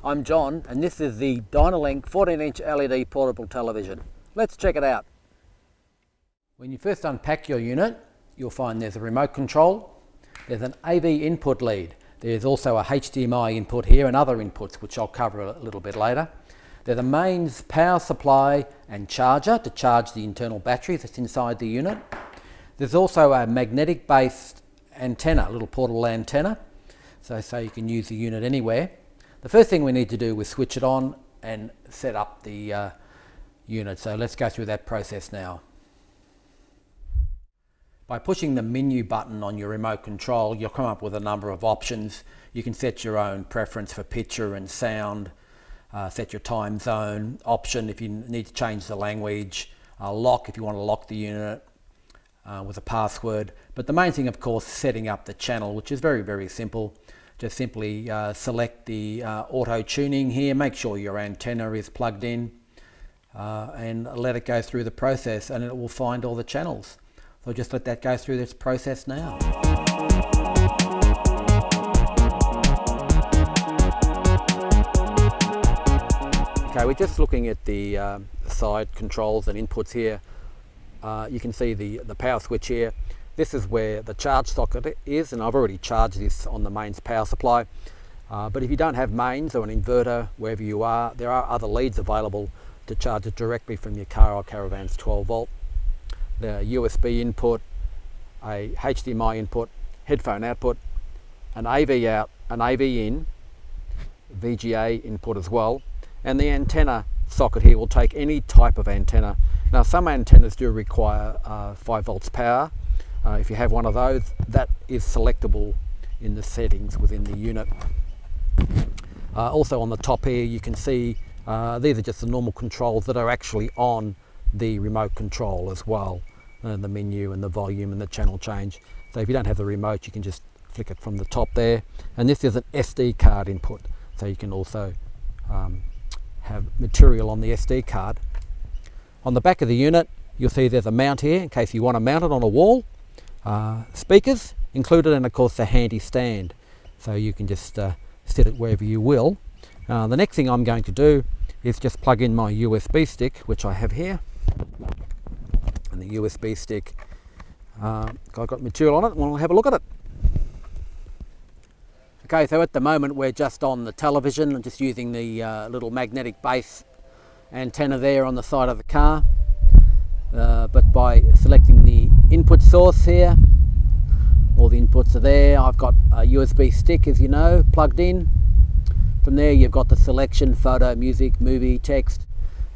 I'm John, and this is the Dynalink 14-inch LED portable television. Let's check it out. When you first unpack your unit, you'll find there's a remote control, there's an AV input lead, there's also a HDMI input here and other inputs which I'll cover a little bit later. There's a mains power supply and charger to charge the internal battery that's inside the unit. There's also a magnetic based antenna, a little portable antenna, so you can use the unit anywhere. The first thing we need to do is switch it on and set up the unit, so let's go through that process now. By pushing the menu button on your remote control, you'll come up with a number of options. You can set your own preference for picture and sound, set your time zone option if you need to change the language, lock if you want to lock the unit with a password. But the main thing, of course, is setting up the channel, which is very, very simple. Just simply select the auto tuning here, make sure your antenna is plugged in and let it go through the process, and it will find all the channels. So just let that go through this process now. Okay, we're just looking at the side controls and inputs here. You can see the power switch here. This is where the charge socket is, and I've already charged this on the mains power supply. But if you don't have mains or an inverter wherever you are, there are other leads available to charge it directly from your car or caravan's 12 volt. The USB input, a HDMI input, headphone output, an AV out, an AV in, VGA input as well, and the antenna socket here will take any type of antenna. Now some antennas do require 5 volts power. If you have one of those, that is selectable in the settings within the unit. Also on the top here you can see these are just the normal controls that are actually on the remote control as well, the menu and the volume and the channel change. So if you don't have the remote, you can just flick it from the top there. And this is an SD card input, so you can also have material on the SD card. On the back of the unit you'll see there's a mount here in case you want to mount it on a wall. Speakers included, and of course the handy stand, so you can just sit it wherever you will. The next thing I'm going to do is just plug in my USB stick, which I have here. And the USB stick, I've got material on it, and we'll have a look at it. Okay, so at the moment we're just on the television and just using the little magnetic base antenna there on the side of the car. But by selecting the input source here, all the inputs are there. I've got a USB stick, as you know, plugged in. From there you've got the selection, photo, music, movie, text.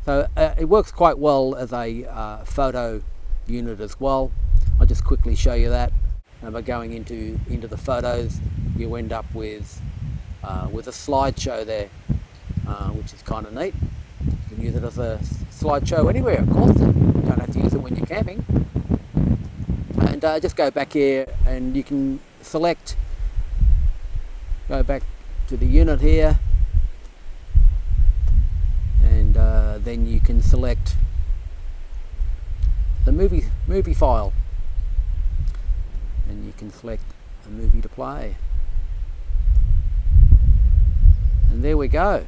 So it works quite well as a photo unit as well. I'll just quickly show you that. And by going into the photos, you end up with a slideshow there, which is kind of neat. You can use it as a slideshow anywhere, of course. You don't have to use it when you're camping. And just go back here and you can select, go back to the unit here, and then you can select the movie file, and you can select a movie to play, and there we go.